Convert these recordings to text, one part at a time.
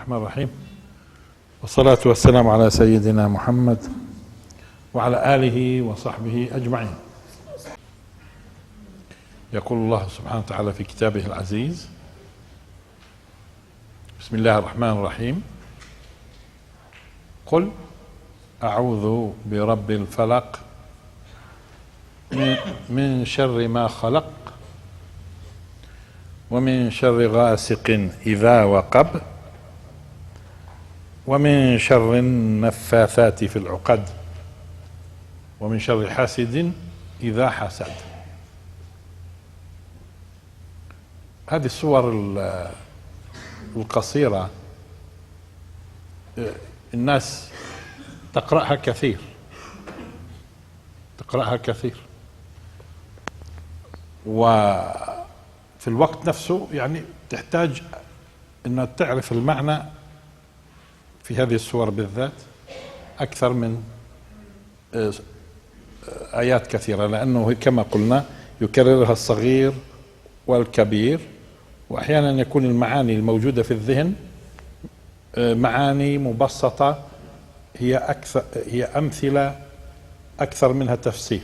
الرحمن الرحيم، والصلاة والسلام على سيدنا محمد وعلى آله وصحبه أجمعين. يقول الله سبحانه وتعالى في كتابه العزيز: بسم الله الرحمن الرحيم. قل أعوذ برب الفلق من شر ما خلق ومن شر غاسق إذا وقب ومن شر النفاثات في العقد ومن شر حاسد إذا حسد. هذه السور القصيرة الناس تقرأها كثير وفي الوقت نفسه يعني تحتاج أن تعرف المعنى في هذه السور بالذات أكثر من آيات كثيرة، لأنه كما قلنا يكررها الصغير والكبير، وأحيانا يكون المعاني الموجودة في الذهن معاني مبسطة هي أمثلة أكثر منها تفسير.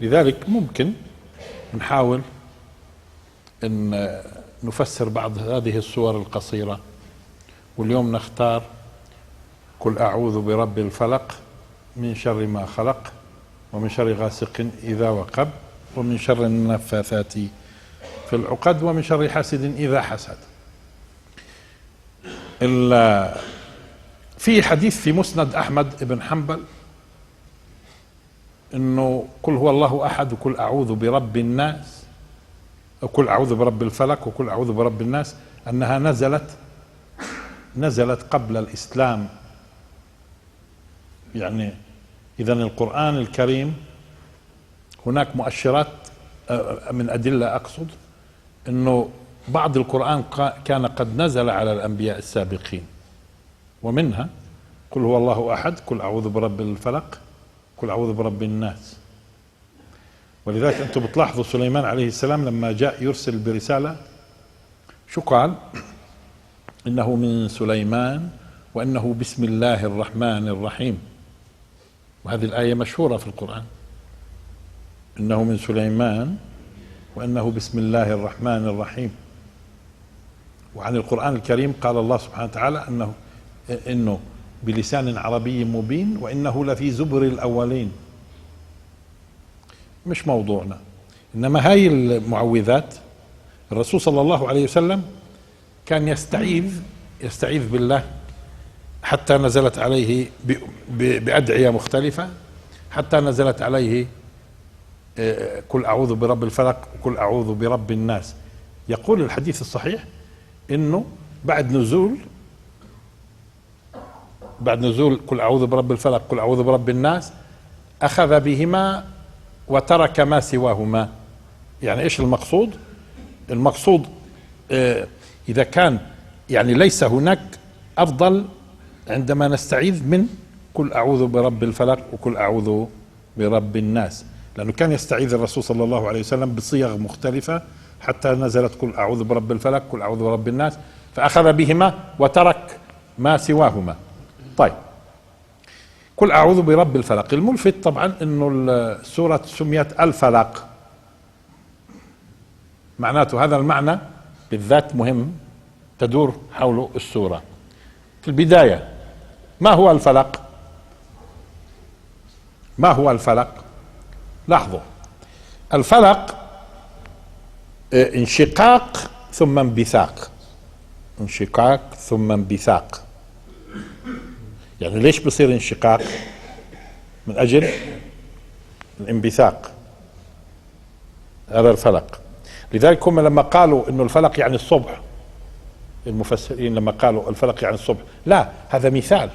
لذلك ممكن نحاول أن نفسر بعض هذه السور القصيرة، واليوم نختار: قل أعوذ برب الفلق من شر ما خلق ومن شر غاسق إذا وقب ومن شر النفاثات في العقد ومن شر حاسد إذا حسد. في حديث في مسند أحمد بن حنبل إنه قل هو الله أحد وقل أعوذ برب الناس، وقل أعوذ برب الفلق وقل أعوذ برب الناس، أنها نزلت قبل الإسلام. يعني إذن القرآن الكريم هناك مؤشرات من أدلة، أقصد أنه بعض القرآن كان قد نزل على الأنبياء السابقين، ومنها قل هو الله أحد، قل أعوذ برب الفلق، قل أعوذ برب الناس. ولذلك أنتم بتلاحظوا سليمان عليه السلام لما جاء يرسل برسالة شو قال؟ إنه من سليمان وإنه بسم الله الرحمن الرحيم. وهذه الآية مشهورة في القرآن، إنه من سليمان وإنه بسم الله الرحمن الرحيم. وعن القرآن الكريم قال الله سبحانه وتعالى إنه بلسان عربي مبين وإنه لفي زبر الأولين. مش موضوعنا، إنما هاي المعوذات الرسول صلى الله عليه وسلم كان يستعيذ بالله، حتى نزلت عليه بأدعية مختلفة، حتى نزلت عليه قل أعوذ برب الفلق وقل أعوذ برب الناس. يقول الحديث الصحيح إنه بعد نزول قل أعوذ برب الفلق قل أعوذ برب الناس أخذ بهما وترك ما سواهما. يعني إيش المقصود؟ المقصود إذا كان يعني ليس هناك أفضل عندما نستعيذ من قل أعوذ برب الفلق وقل أعوذ برب الناس، لأنه كان يستعيذ الرسول صلى الله عليه وسلم بصيغ مختلفة حتى نزلت قل أعوذ برب الفلق قل أعوذ برب الناس، فأخذ بهما وترك ما سواهما. طيب، قل أعوذ برب الفلق. الملفت طبعا أنه السورة سميت الفلق، معناته هذا المعنى بالذات مهم تدور حوله السورة. في البداية ما هو الفلق؟ لاحظوا، الفلق انشقاق ثم انبثاق. يعني ليش بصير انشقاق؟ من أجل الانبثاق، هذا الفلق. لذلك هم لما قالوا إنه الفلق يعني الصبح، المفسرين لما قالوا الفلق يعني الصبح، لا، هذا مثال،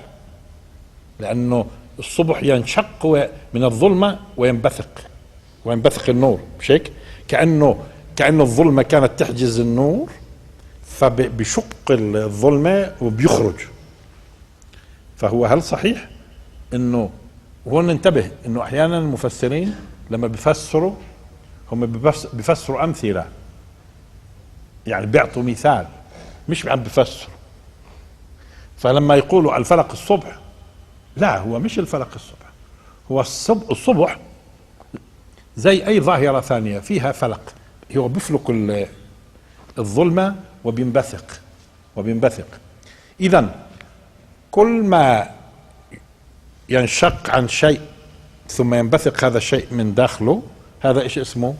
لأنه الصبح ينشق من الظلمة وينبثق النور، مش هيك؟ كأنه الظلمة كانت تحجز النور، فبشق الظلمة وبيخرج. فهو هل صحيح انه هون ننتبه انه احيانا المفسرين لما بيفسروا هم بيفسروا امثله، يعني بيعطوا مثال، مش عم بيفسروا. فلما يقولوا الفلق الصبح، لا، هو مش الفلق الصبح، هو الصبح زي اي ظاهرة ثانية فيها فلق، هو بيفلق الظلمة وبينبثق. اذا كل ما ينشق عن شيء ثم ينبثق هذا الشيء من داخله، هذا ايش اسمه؟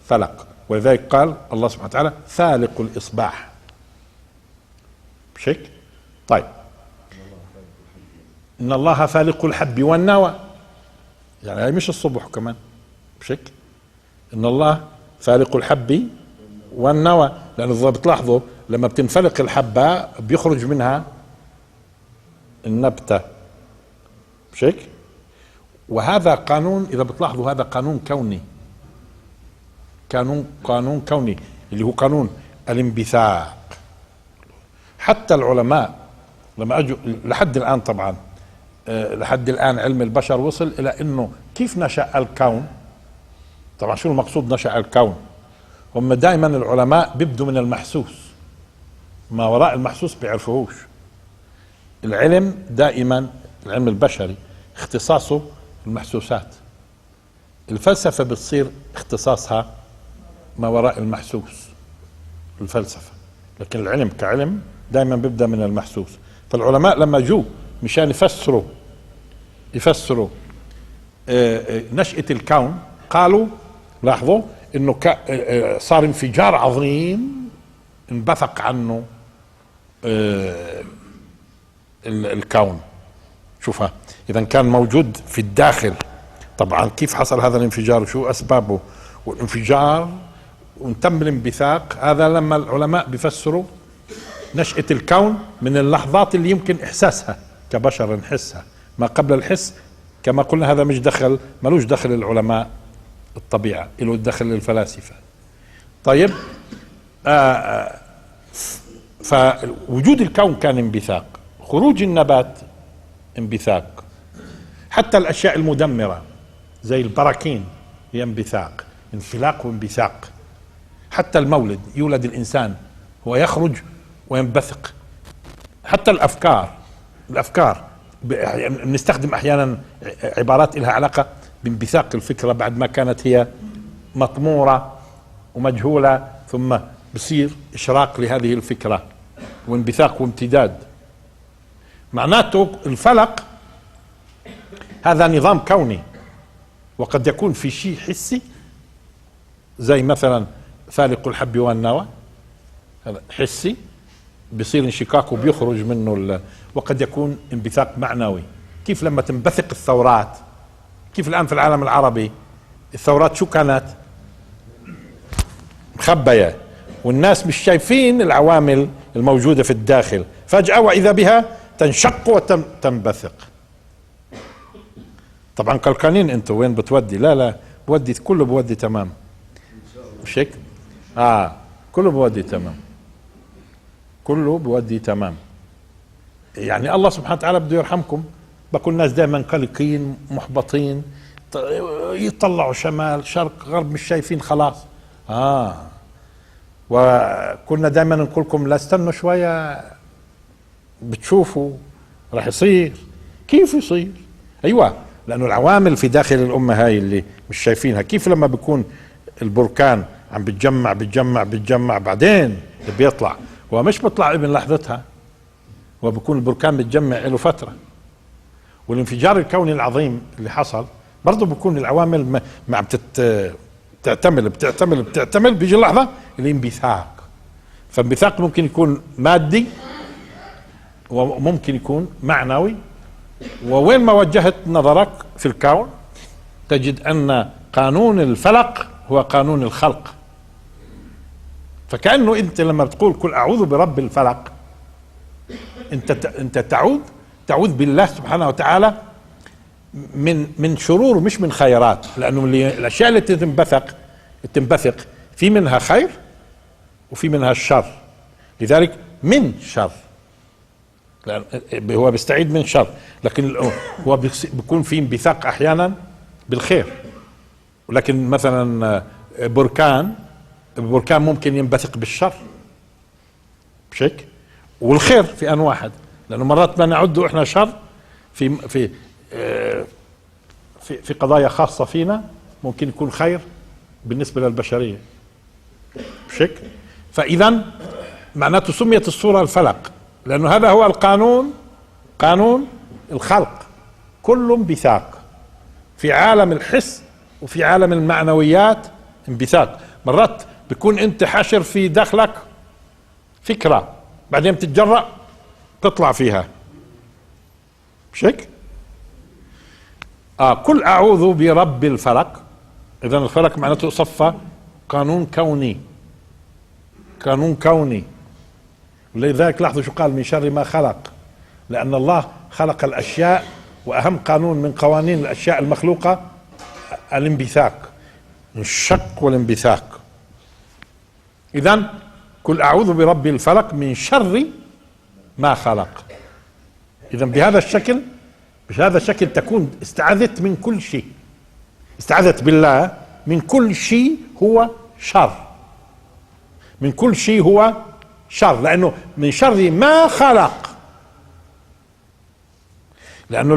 فلق. ولذلك قال الله سبحانه وتعالى فالق الإصباح. مش هيك؟ طيب، إن الله فالق الحب والنوى، يعني هي مش الصبح كمان، مش هيك؟ إن الله فالق الحب والنوى، لأنه إذا بتلاحظوا لما بتنفلق الحبة بيخرج منها النبتة، مش هيك؟ وهذا قانون، إذا بتلاحظوا هذا قانون كوني، قانون كوني اللي هو قانون الانبثاق. حتى العلماء لما اجوا لحد الان، طبعا لحد الان علم البشر وصل الى انه كيف نشأ الكون. طبعا شو المقصود نشأ الكون؟ هم دائما العلماء بيبدوا من المحسوس، ما وراء المحسوس بيعرفوهوش. العلم دائما، العلم البشري اختصاصه المحسوسات، الفلسفة بتصير اختصاصها ما وراء المحسوس، الفلسفة. لكن العلم كعلم دائما بيبدأ من المحسوس. فالعلماء لما جو مشان يفسروا نشأة الكون، قالوا لاحظوا انه صار انفجار عظيم انبثق عنه الكون. شوفها، اذا كان موجود في الداخل. طبعا كيف حصل هذا الانفجار وشو اسبابه؟ والانفجار وتم الانبثاق، هذا لما العلماء بيفسروا نشأة الكون من اللحظات اللي يمكن احساسها كبشر نحسها. ما قبل الحس كما قلنا هذا مش دخل، ملوش دخل العلماء الطبيعة، له دخل الفلاسفة. طيب، فوجود الكون كان انبثاق، خروج النبات انبثاق، حتى الاشياء المدمرة زي البراكين هي انبثاق، انفلاق وانبثاق. حتى المولد، يولد الانسان هو يخرج وينبثق. حتى الافكار بنستخدم احيانا عبارات لها علاقة بانبثاق الفكرة بعد ما كانت هي مطمورة ومجهولة، ثم بصير اشراق لهذه الفكرة وانبثاق وامتداد. معناته الفلق هذا نظام كوني، وقد يكون في شيء حسي زي مثلا فالق الحب والنوى، هذا حسي بيصير انشقاق وبيخرج منه وقد يكون انبثاق معنوي. كيف لما تنبثق الثورات، كيف الآن في العالم العربي الثورات شو كانت؟ مخبية، والناس مش شايفين العوامل الموجودة في الداخل، فجأة وإذا بها تنشق وتنبثق. طبعا قلقانين انتوا وين بتودي؟ لا بودي كله، بودي تمام، مش هيك؟ كله بودي تمام، كله بودي تمام. يعني الله سبحانه وتعالى بده يرحمكم، بكون الناس دائما قلقين محبطين، يطلعوا شمال شرق غرب مش شايفين خلاص. وكنا دائما نقول لكم لا استنوا شوية بتشوفوا راح يصير. كيف يصير؟ ايوه، لانه العوامل في داخل الامه هاي اللي مش شايفينها. كيف لما بيكون البركان عم بتجمع بعدين بيطلع، هو مش بيطلع من لحظتها، هو بيكون البركان بتجمع له فتره. والانفجار الكوني العظيم اللي حصل برضه بيكون العوامل مع بتعتمل بيجي لحظه الانبثاق. فانبثاق ممكن يكون مادي وممكن يكون معنوي. ووين ما وجهت نظرك في الكون تجد ان قانون الفلق هو قانون الخلق. فكأنه انت لما بتقول قل اعوذ برب الفلق، انت تعوذ بالله سبحانه وتعالى من شرور مش من خيرات، لانه الاشياء اللي تنبثق في منها خير وفي منها الشر. لذلك من شر، هو بيستعيد من شر، لكن هو بيكون في انبثاق احيانا بالخير. ولكن مثلا بركان ممكن ينبثق بالشر، مش هيك؟ والخير في ان واحد. لانه مرات ما نعده احنا شر في في في قضايا خاصة فينا، ممكن يكون خير بالنسبة للبشرية بشكل. فإذا معناته سميت السورة الفلق لأنه هذا هو القانون، قانون الخلق، كله انبثاق في عالم الحس وفي عالم المعنويات. انبثاق مرات بيكون انت حاشر في داخلك فكرة بعدين بتتجرأ تطلع فيها بشكل. قل أعوذ برب الفلق. إذن الفلق معناته صفة قانون كوني، قانون كوني. ولذلك لاحظوا شو قال: من شر ما خلق، لأن الله خلق الأشياء، وأهم قانون من قوانين الأشياء المخلوقة الانبثاق، الشق والانبثاق. إذن قل أعوذ برب الفلق من شر ما خلق. إذن بهذا الشكل تكون استعاذت من كل شيء، استعاذت بالله من كل شيء هو شر، من كل شيء هو شر، لأنه من شر ما خلق، لأنه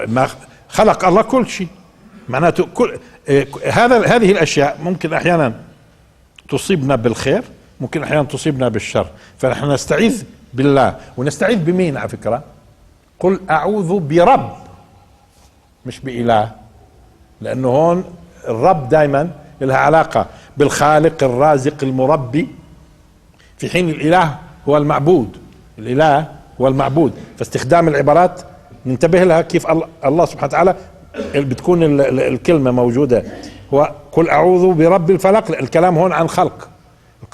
ما خلق الله كل شيء. معناته كل هذه الأشياء ممكن أحيانا تصيبنا بالخير، ممكن أحيانا تصيبنا بالشر، فنحن نستعيذ بالله. ونستعيذ بمين على فكرة؟ قل أعوذ برب، مش بإله، لأنه هون الرب دائما لها علاقة بالخالق الرازق المربي، في حين الإله هو المعبود، الإله هو المعبود. فاستخدام العبارات ننتبه لها كيف الله سبحانه وتعالى بتكون الكلمة موجودة. هو قل أعوذ برب الفلق، الكلام هون عن خلق،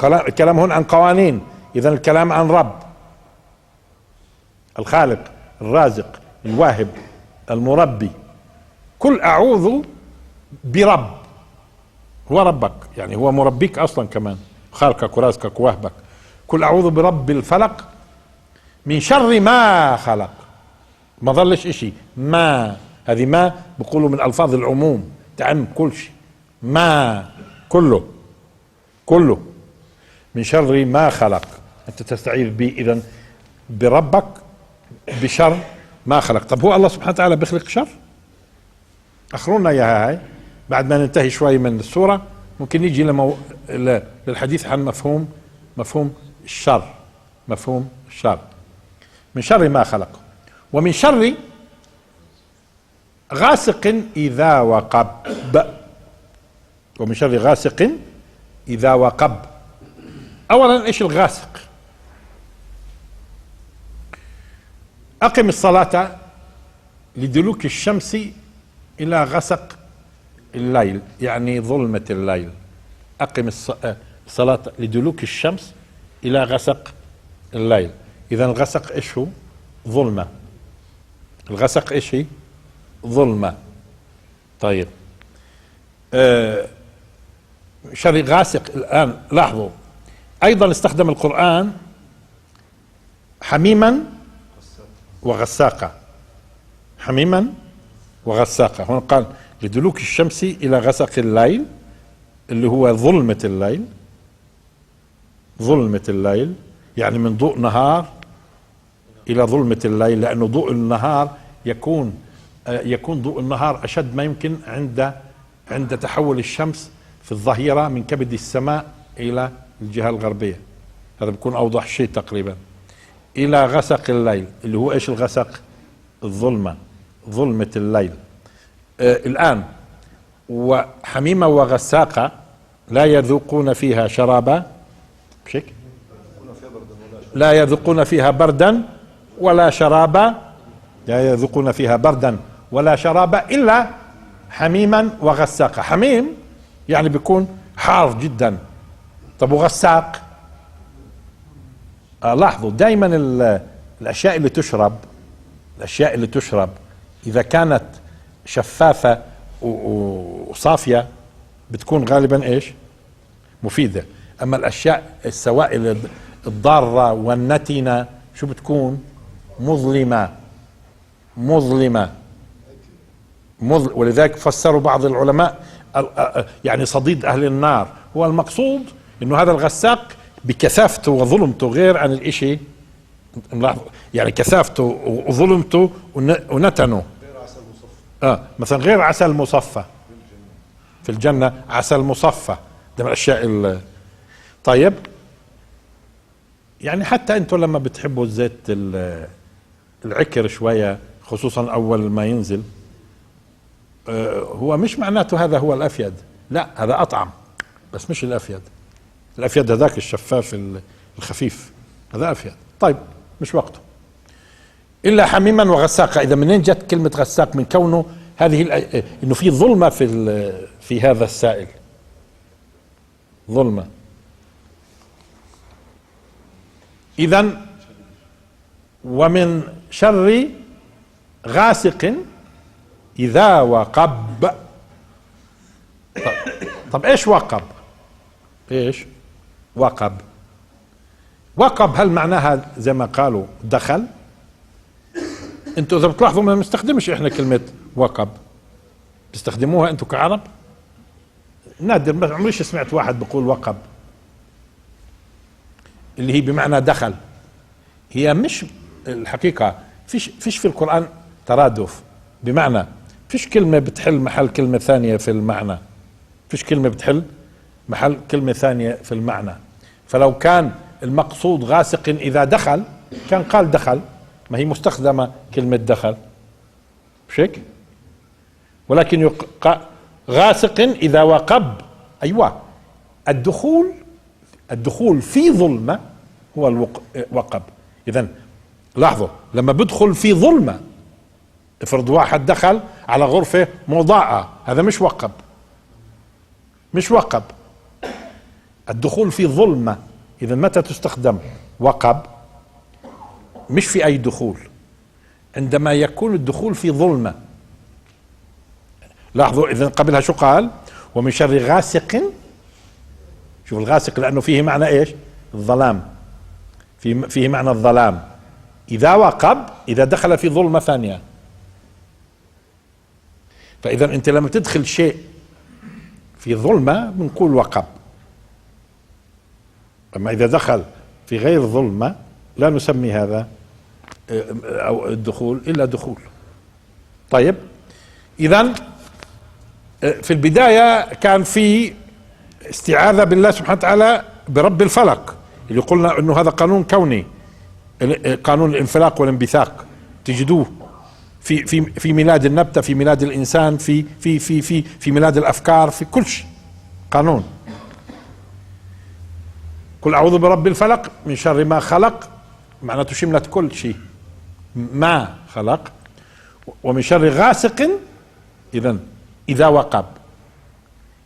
الكلام هون عن قوانين، إذا الكلام عن رب، الخالق الرازق الواهب المربي. قل أعوذ برب، هو ربك، يعني هو مربيك أصلا كمان، خالقك ورازقك وواهبك. قل أعوذ برب الفلق من شر ما خلق. ما ظلش اشي، ما هذه ما بقولوا من ألفاظ العموم، تعم كل شيء، ما كله من شر ما خلق. أنت تستعيذ به إذن بربك بشر ما خلق. طب هو الله سبحانه وتعالى بيخلق شر؟ أخرونا إياها هاي بعد ما ننتهي شوي من السورة، ممكن نيجي للحديث عن مفهوم الشر. مفهوم الشر من شر ما خلق، ومن شر غاسق إذا وقب، ومن شر غاسق إذا وقب. أولا إيش الغاسق؟ أقم الصلاة لدلوك الشمس إلى غسق الليل، يعني ظلمة الليل. أقم الصلاة لدلوك الشمس إلى غسق الليل. إذا الغسق إيش هو؟ ظلمة. الغسق إيش هي؟ ظلمة. طيب شر غاسق. الآن لاحظوا أيضا استخدم القرآن حميما وغساقا، حميما وغساقا. هون قال لدلوك الشمس إلى غسق الليل اللي هو ظلمة الليل. ظلمة الليل يعني من ضوء نهار إلى ظلمة الليل، لأنه ضوء النهار يكون ضوء النهار أشد ما يمكن عند تحول الشمس في الظهيرة من كبد السماء إلى الجهة الغربية. هذا بيكون أوضح شيء تقريبا. إلى غسق الليل اللي هو إيش الغسق؟ الظلمة، ظلمة الليل. الآن وحميمة وغساقة لا يذوقون فيها شرابا، بشكل لا يذوقون فيها بردا ولا شرابا، لا يذوقون فيها بردا ولا شرابا إلا حميما وغساقا. حميم يعني بيكون حار جدا. طب وغساق؟ لاحظوا دائما الأشياء اللي تشرب إذا كانت شفافة وصافية بتكون غالبا إيش؟ مفيدة. أما الأشياء السوائل الضارة والنتنة شو بتكون؟ مظلمة. ولذلك فسروا بعض العلماء يعني صديد أهل النار. هو المقصود إنه هذا الغساق بكثافته وظلمته غير عن الإشي يعني كثافته وظلمته ونتنه. مثلا غير عسل مصفى في الجنة، عسل مصفى ده من الاشياء طيب. يعني حتى انتم لما بتحبوا الزيت العكر شوية، خصوصا اول ما ينزل، هو مش معناته هذا هو الافيد، لا هذا اطعم بس مش الافيد. الافيد هذاك الشفاف الخفيف، هذا افيد. طيب مش وقته. الا حميما وغساقا. اذا منين جت كلمة غساق؟ من كونه انه في ظلمة في هذا السائل، ظلمة. اذا ومن شر غاسق اذا وقب. طب ايش وقب؟ ايش وقب؟ وقب هل معناها زي ما قالوا دخل؟ انتوا اذا بتلاحظوا ما بنستخدمش احنا كلمة وقب، بتستخدموها انتوا كعرب نادر، ما عمريش سمعت واحد بقول وقب اللي هي بمعنى دخل. هي مش الحقيقة فيش في القرآن ترادف، بمعنى فيش كلمة بتحل محل كلمة ثانية في المعنى، فيش كلمة بتحل محل كلمة ثانية في المعنى. فلو كان المقصود غاسق إذا دخل كان قال دخل، ما هي مستخدمة كلمة دخل، مش هيك؟ ولكن غاسق إذا وقب. أيوة، الدخول في ظلمة هو الوقب. إذن لاحظوا لما بدخل في ظلمة، افرض واحد دخل على غرفة مضاءة، هذا مش وقب، مش وقب. الدخول في ظلمة. إذا متى تستخدم وقب؟ مش في أي دخول، عندما يكون الدخول في ظلمة. لاحظوا إذن قبلها شو قال؟ ومن شر غاسق. شوف الغاسق لأنه فيه معنى إيش؟ الظلام، فيه معنى الظلام. إذا وقب إذا دخل في ظلمة ثانية. فإذا أنت لما تدخل شيء في ظلمة بنقول وقب، أما إذا دخل في غير ظلمة لا نسمي هذا أو الدخول إلا دخول. طيب إذن في البداية كان في استعاذة بالله سبحانه وتعالى برب الفلق، اللي قلنا انه هذا قانون كوني، قانون الانفلاق والانبثاق، تجدوه في ميلاد النبتة، في ميلاد الانسان، في ميلاد الافكار، في كل شيء قانون. قل اعوذ برب الفلق من شر ما خلق، معناته شملت كل شيء ما خلق. ومن شر غاسق اذا وقب.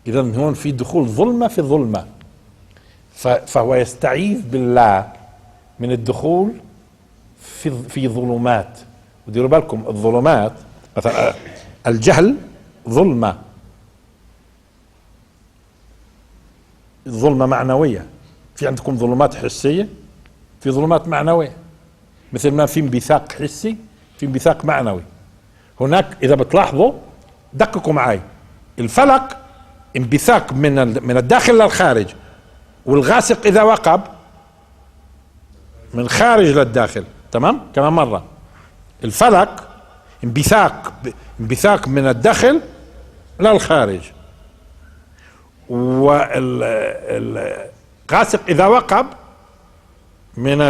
إذا هون في دخول ظلمة في ظلمة، فهو يستعيذ بالله من الدخول في ظلمات. وديروا بالكم الظلمات، مثلا الجهل ظلمة، ظلمة معنوية. في عندكم ظلمات حسية، في ظلمات معنوية، مثل ما في انبثاق حسي في انبثاق معنوي. هناك إذا بتلاحظوا دققوا معي، الفلق انبثاق من الداخل للخارج، والغاسق إذا وقب من خارج للداخل. تمام؟ كمان مرة، الفلق انبثاق من الداخل للخارج، والغاسق إذا وقب من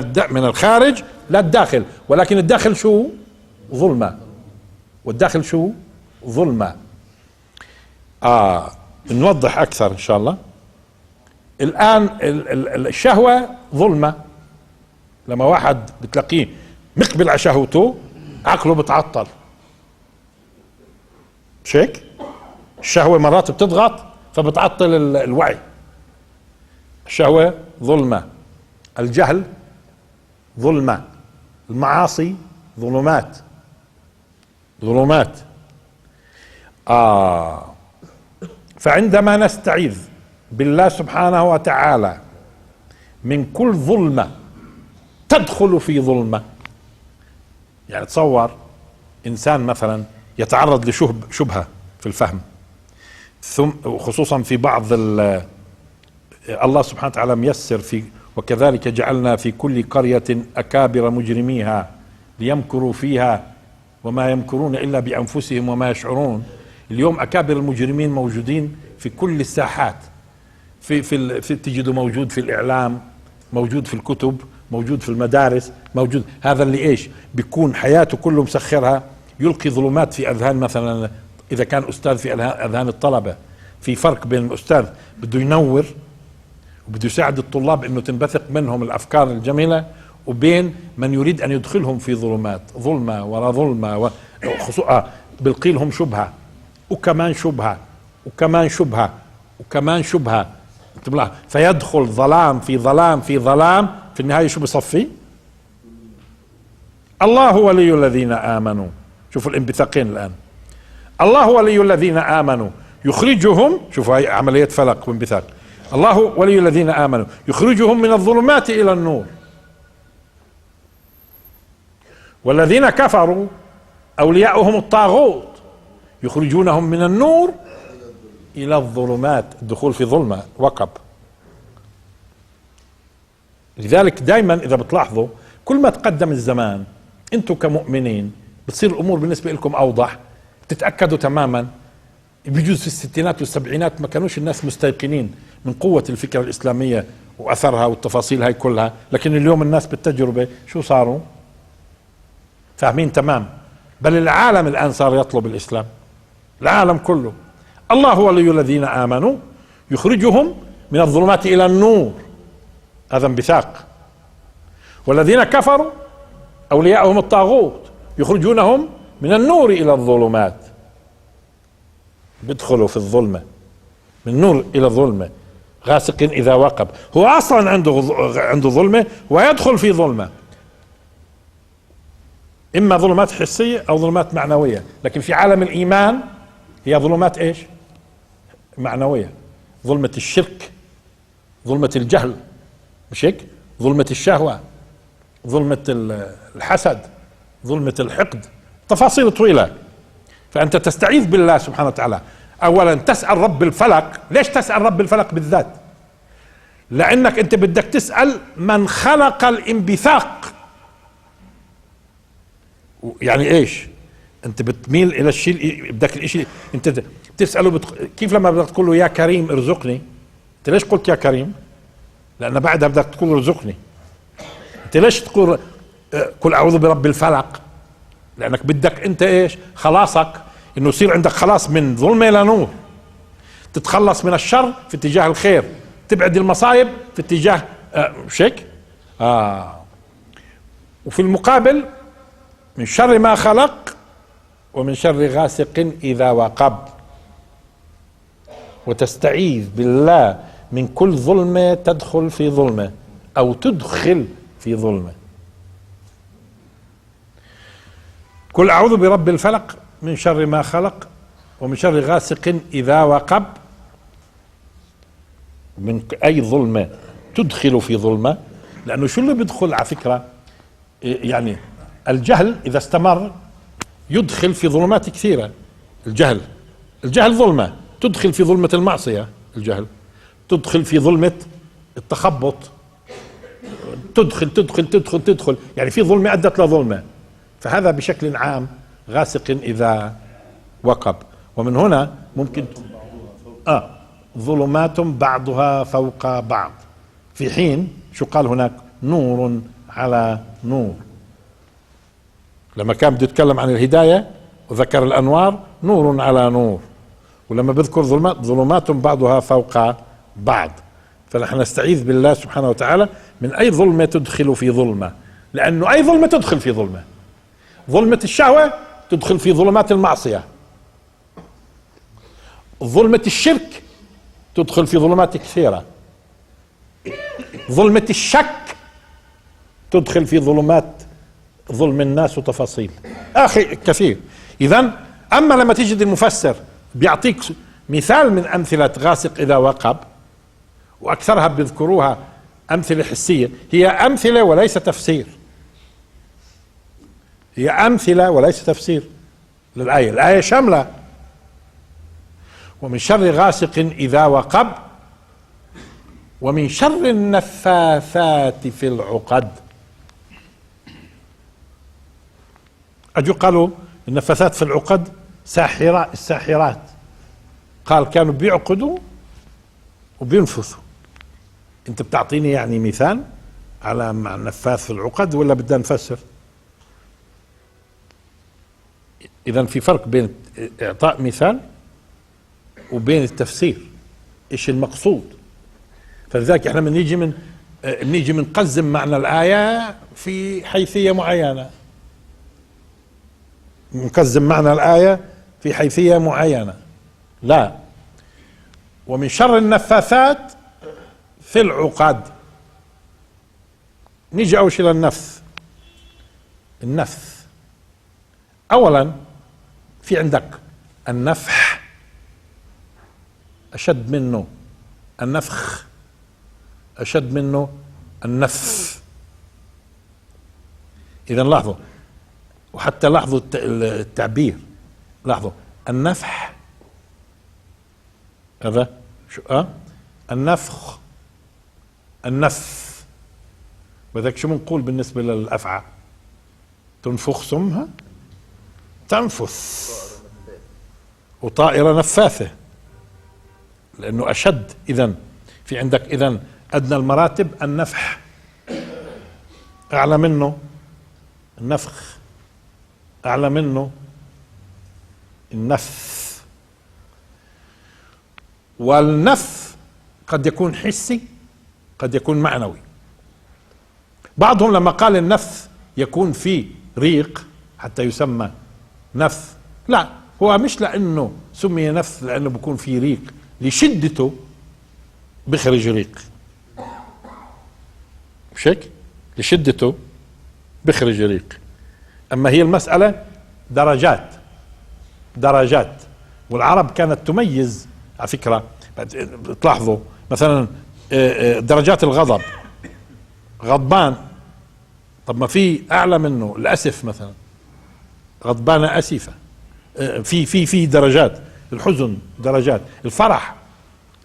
الخارج للداخل. ولكن الداخل شو؟ ظلمة. والداخل شو؟ ظلمة. نوضح أكثر إن شاء الله. الآن الشهوة ظلمة. لما واحد بتلاقيه مقبل على شهوته عقله بتعطل، مش هيك؟ الشهوة مرات بتضغط فبتعطل الوعي. الشهوة ظلمة، الجهل ظلمة، المعاصي ظلمات. فعندما نستعيذ بالله سبحانه وتعالى من كل ظلمة تدخل في ظلمة، يعني تصور إنسان مثلا يتعرض لشبهة في الفهم، ثم خصوصا في بعض الله سبحانه وتعالى ميسر في وكذلك جعلنا في كل قرية أكابر مجرميها ليمكروا فيها وما يمكرون إلا بأنفسهم وما يشعرون. اليوم أكابر المجرمين موجودين في كل الساحات، في تجده موجود في الإعلام، موجود في الكتب، موجود في المدارس، موجود. هذا اللي إيش بيكون حياته كله مسخرها، يلقي ظلمات في أذهان، مثلا إذا كان أستاذ في أذهان الطلبة. في فرق بين الأستاذ بده ينور وبده يساعد الطلاب إنه تنبثق منهم الأفكار الجميلة، وبين من يريد أن يدخلهم في ظلمات، ظلمة وراء ظلمة، بلقي لهم شبهة وكمان شبهة وكمان شبهة وكمان شبهة، فيدخل ظلام في ظلام في ظلام، في النهاية شو بصفي؟ الله ولي الذين آمنوا. شوفوا الانبثاقين الآن. الله ولي الذين آمنوا يخرجهم، شوفوا هاي عملية فلق وانبثاق. الله ولي الذين آمنوا يخرجهم من الظلمات إلى النور، والذين كفروا أولياؤهم الطاغوت يخرجونهم من النور إلى الظلمات. الدخول في ظلمة وقب. لذلك دائما إذا بتلاحظوا كل ما تقدم الزمان أنتم كمؤمنين بتصير الأمور بالنسبة لكم أوضح. تتأكدوا تماما بيجوز في الستينات والسبعينات ما كانوش الناس مستيقنين من قوة الفكرة الإسلامية وأثرها والتفاصيل هاي كلها، لكن اليوم الناس بالتجربة شو صاروا؟ فاهمين تمام. بل العالم الآن صار يطلب الإسلام، العالم كله. الله ولي الذين آمنوا يخرجهم من الظلمات إلى النور، هذا انبثاق. والذين كفروا أولياؤهم الطاغوت يخرجونهم من النور إلى الظلمات. بيدخلوا في الظلمة، من النور إلى الظلمة، غاسق إذا وقب. هو أصلا عنده ظلمة ويدخل في ظلمة، إما ظلمات حسية أو ظلمات معنوية. لكن في عالم الإيمان هي ظلمات إيش؟ معنوية. ظلمة الشرك، ظلمة الجهل، مش هيك؟ ظلمة الشهوة، ظلمة الحسد، ظلمة الحقد، تفاصيل طويلة. فأنت تستعيذ بالله سبحانه وتعالى. أولا تسأل رب الفلق. ليش تسأل رب الفلق بالذات؟ لأنك أنت بدك تسأل من خلق الانبثاق. يعني إيش؟ أنت بتميل إلى الشيء، بدك الشيء أنت تسأله كيف لما بدك تقول له يا كريم ارزقني؟ أنت ليش قلت يا كريم؟ لأن بعدها بدك تقول ارزقني. أنت ليش تقول قل أعوذ برب الفلق؟ لأنك بدك أنت إيش؟ خلاصك إنه يصير عندك خلاص من ظلمة إلى نور، تتخلص من الشر في اتجاه الخير، تبعد المصايب في اتجاه مش هيك؟ وفي المقابل من شر ما خلق ومن شر غاسق إذا وقب. وتستعيذ بالله من كل ظلمة تدخل في ظلمة أو تدخل في ظلمة. قل أعوذ برب الفلق من شر ما خلق ومن شر غاسق إذا وقب. من أي ظلمة تدخل في ظلمة، لأنه شو اللي بيدخل على فكرة؟ يعني الجهل إذا استمر يدخل في ظلمات كثيرة. الجهل ظلمة تدخل في ظلمة المعصية، الجهل تدخل في ظلمة التخبط، تدخل يعني في ظلمة أدت لظلمة. فهذا بشكل عام غاسق إذا وقب. ومن هنا ممكن ظلمات بعضها فوق بعض، في حين شو قال هناك؟ نور على نور. لما كان بده يتكلم عن الهداية وذكر الأنوار نور على نور، ولما بذكر ظلمات بعضها فوق بعض. فنحن نستعيذ بالله سبحانه وتعالى من أي ظلمة تدخل في ظلمة، لأنه أي ظلمة تدخل في ظلمة. ظلمة الشهوة تدخل في ظلمات المعصية، ظلمة الشرك تدخل في ظلمات كثيرة، ظلمة الشك تدخل في ظلمات ظلم الناس وتفاصيل كثير. إذن أما لما تجد المفسر بيعطيك مثال من أمثلة غاسق إذا وقب، وأكثرها بيذكروها أمثلة حسية، هي أمثلة وليس تفسير، هي أمثلة وليس تفسير للآية. الآية شاملة. ومن شر غاسق إذا وقب ومن شر النفاثات في العقد. اجوا قالوا النفاثات في العقد الساحرات، قال كانوا بيعقدوا وبينفثوا. انت بتعطيني يعني مثال على مع النفاث في العقد ولا بدنا نفسر؟ اذا في فرق بين اعطاء مثال وبين التفسير، ايش المقصود. فلذلك احنا بنيجي بنقزم معنى الآية في حيثية معينة، نقزم معنى الآية في حيثية معينة. لا، ومن شر النفاثات في العقد. نيجي أول شيء للنفث. النفث أولا في عندك النفح أشد منه، النفخ أشد منه النفث. إذا لاحظوا، وحتى لاحظوا التعبير، لاحظوا النفح هذا شو النفخ، النفث. وذاك شو بنقول بالنسبة للأفعى؟ تنفخ سمها تنفث، وطائرة نفاثة، لأنه أشد. إذن في عندك إذن أدنى المراتب النفح، أعلى منه النفخ، أعلى منه النفث. والنفث قد يكون حسي قد يكون معنوي. بعضهم لما قال النفث يكون فيه ريق حتى يسمى نفث، لا، هو مش لأنه سمي نفث لأنه بيكون فيه ريق، لشدته بخرج ريق، مش هيك؟ لشدته بخرج ريق. أما هي المسألة درجات، درجات. والعرب كانت تميز على فكرة، تلاحظوا مثلا درجات الغضب، غضبان، طب ما في أعلى منه الأسف مثلا، غضبان أسفة. في درجات، الحزن درجات، الفرح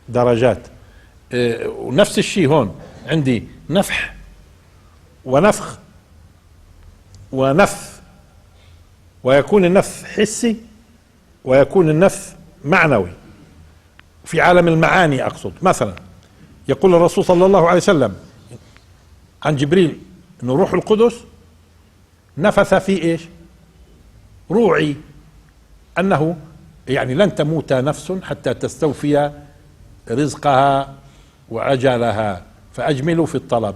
درجات. ونفس الشيء هون عندي نفح ونفخ ونفث، ويكون النفث حسي ويكون النفث معنوي. في عالم المعاني أقصد، مثلا يقول الرسول صلى الله عليه وسلم عن جبريل انه روح القدس نفث في ايش؟ روعي، انه يعني لن تموت نفس حتى تستوفي رزقها وأجلها فأجملوا في الطلب.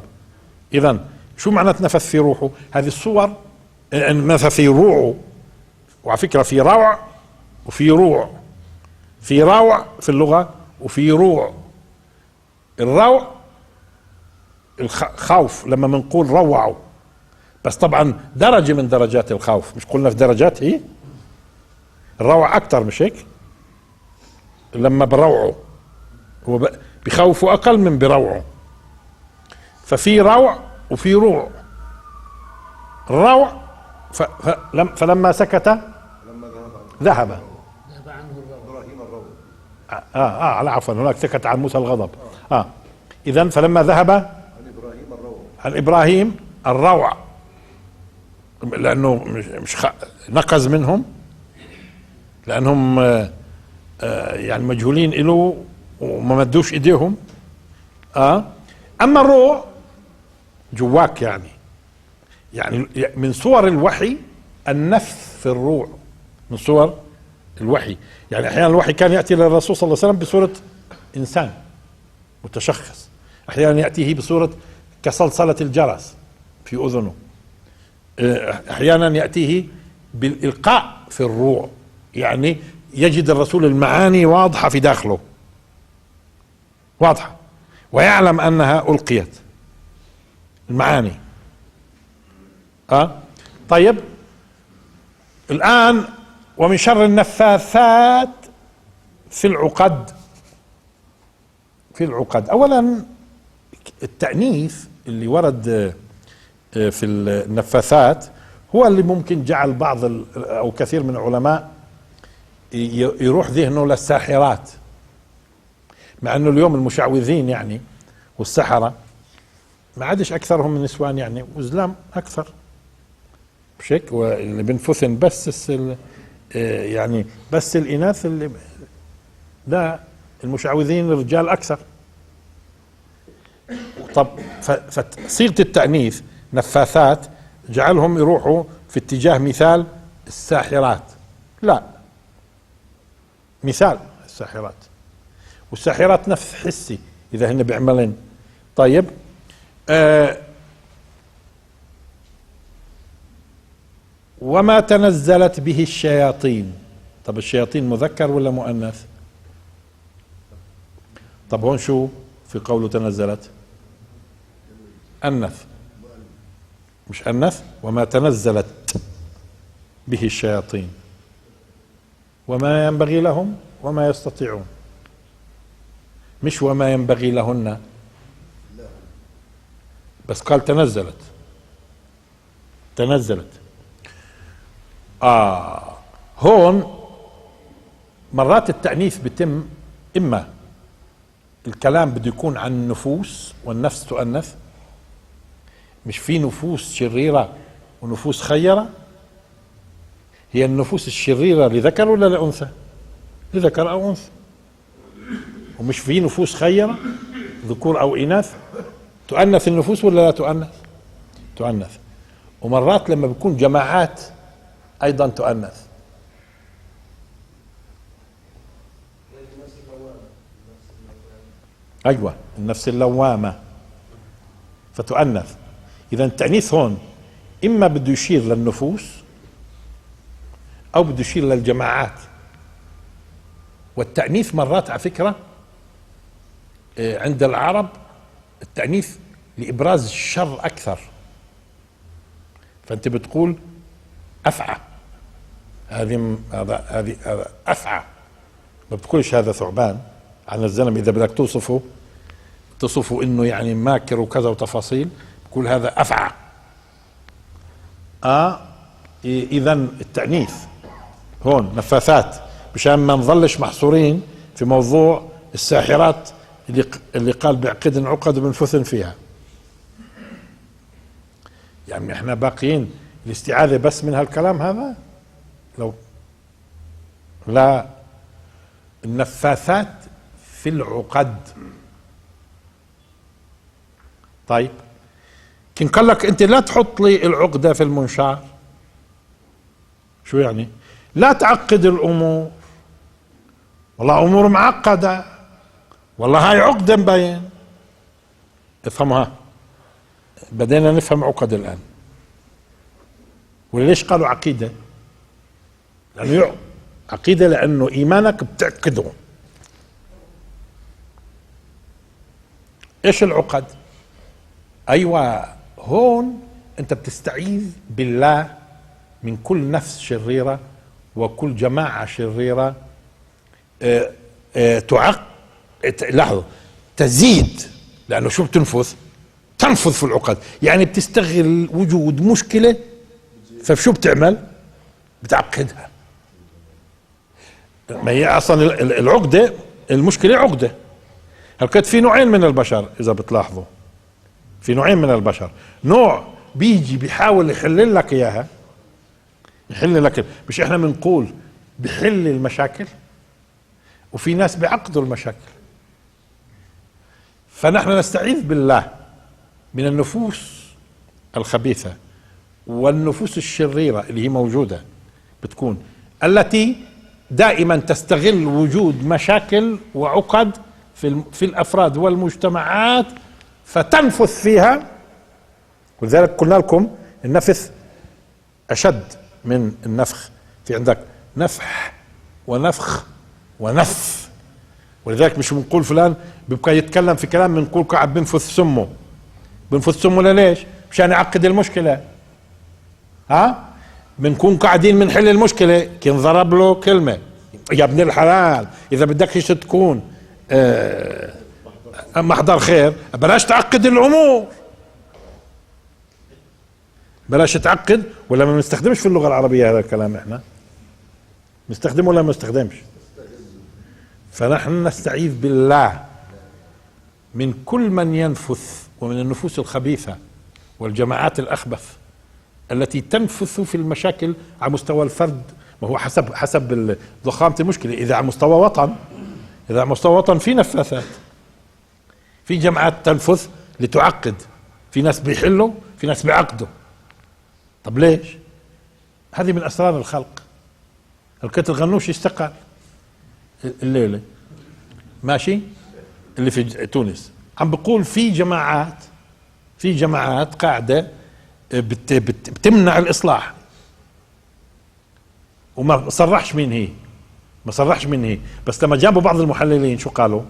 إذن شو معنى نفث في روحه؟ هذه الصور نفث في روعه. وعلى فكرة في روع وفي روع، في روع في اللغة وفي روع. الروع الخوف لما بنقول روعوا، بس طبعا درجة من درجات الخوف، مش قلنا في درجات هي؟ الروع أكتر مش هيك؟ لما بروعوا هو بخوفوا أقل من بروعوا. ففي روع وفي روع. الروع فلما سكت ذهب على عفوا، هناك سكت عن موسى الغضب. إذن فلما ذهب عن إبراهيم الروع، لأنه مش نقز منهم، لأنهم يعني مجهولين إله وما مدوش إيديهم. أما الروع جواك، يعني من صور الوحي النفث في الروع، من صور الوحي. يعني أحيانا الوحي كان يأتي للرسول صلى الله عليه وسلم بصورة إنسان متشخص، أحيانا يأتيه بصورة كصلصلة الجرس في أذنه، أحيانا يأتيه بالإلقاء في الروع، يعني يجد الرسول المعاني واضحة في داخله، واضحة، ويعلم أنها ألقيت المعاني. طيب الآن ومن شر النفاثات في العقد. في العقد أولا التأنيث اللي ورد في النفاثات هو اللي ممكن جعل بعض أو كثير من العلماء يروح ذهنه للساحرات، مع أنه اليوم المشعوذين يعني والسحرة ما عادش اكثرهم من نسوان يعني، وزلام اكثر، مش هيك؟ واللي بنفثن بس يعني بس الاناث اللي لا، المشعوذين الرجال اكثر. طب فصيغه التانيث نفاثات جعلهم يروحوا في اتجاه مثال الساحرات، لا، مثال الساحرات، والساحرات نفس حسي اذا هن بيعملن. طيب وما تنزلت به الشياطين. طب الشياطين مذكر ولا مؤنث؟ طب هون شو في قوله تنزلت؟ أنث، مش أنث؟ وما تنزلت به الشياطين وما ينبغي لهم وما يستطيعون، مش وما ينبغي لهن، بس قال تنزلت. هون مرات التأنيث بتم إما الكلام بده يكون عن النفوس والنفس تؤنث، مش في نفوس شريرة ونفوس خيرة؟ هي النفوس الشريرة لذكر ولا لأنثى؟ لذكر أو أنثى. ومش في نفوس خيرة ذكور أو إناث؟ تؤنث النفوس ولا لا تؤنث؟ تؤنث. ومرات لما بيكون جماعات أيضا تؤنث. أيوة، النفس اللوامة فتؤنث. إذا التأنيث هون إما بده يشير للنفوس أو بده يشير للجماعات. والتأنيث مرات على فكرة عند العرب التأنيث لإبراز الشر أكثر، فأنت بتقول أفعى، هذه أفعى، ما بتقولش هذا ثعبان عن الزلم. إذا بدك تصفه إنه يعني ماكر وكذا وتفاصيل، بقول هذا أفعى. إذا التأنيث هون نفاثات، مشان ما نظلش محصورين في موضوع الساحرات اللي قال بعقد عقد بنفثن فيها. يعني احنا باقيين الاستعاذة بس من هالكلام هذا؟ لو لا، النفاثات في العقد. طيب كن قال لك انت لا تحط لي العقدة في المنشار، شو يعني؟ لا تعقد الامور، والله امور معقدة، والله هاي عقدة مبين. افهمها، بدينا نفهم عقد الان. وليش قالوا عقيدة؟ لانه عقيدة لانه ايمانك بتعقده. ايش العقد؟ ايوه، هون انت بتستعيذ بالله من كل نفس شريرة وكل جماعة شريرة لحظة تزيد، لانه شو بتنفذ؟ تنفذ في العقد، يعني بتستغل وجود مشكلة، فشو بتعمل؟ بتعقدها. ما هي اصلا العقدة، المشكلة عقدة. هلقيت في نوعين من البشر، اذا بتلاحظوا في نوعين من البشر، نوع بيجي بيحاول يحل لك اياها، يحل لك، مش احنا بنقول بحل المشاكل، وفي ناس بيعقدوا المشاكل. فنحن نستعيذ بالله من النفوس الخبيثة والنفوس الشريرة اللي هي موجودة بتكون، التي دائما تستغل وجود مشاكل وعقد في الأفراد والمجتمعات فتنفث فيها. ولذلك قلنا لكم النفث أشد من النفخ، في عندك نفح ونفخ ونف. ولذلك مش بنقول فلان بيبقى يتكلم في كلام بنقول قاعد بنفث سمه. بنفث سمه ليش؟ مشان يعقد المشكلة. بنكون قاعدين بنحل المشكلة كي ضرب له كلمة يا ابن الحلال، إذا بدك ايش تكون محضر خير بلاش تعقد الأمور، بلاش تعقد. ولا ما بنستخدمش في اللغة العربية هذا الكلام؟ احنا نستخدمه ولا ما نستخدمش؟ فنحن نستعيذ بالله من كل من ينفث ومن النفوس الخبيثة والجماعات الأخبث التي تنفث في المشاكل على مستوى الفرد. ما هو حسب ضخامة المشكلة. إذا على مستوى وطن، إذا على مستوى وطن في نفاثات، في جماعات تنفث لتعقد، في ناس بيحلوا، في ناس بيعقدوا. طب ليش؟ هذه من أسرار الخلق. الكت الغنوشي استقال الليلة، ماشي، اللي في تونس، عم بقول في جماعات قاعدة بتمنع الإصلاح، وما صرحش مين هي، بس لما جابوا بعض المحللين شو قالوا؟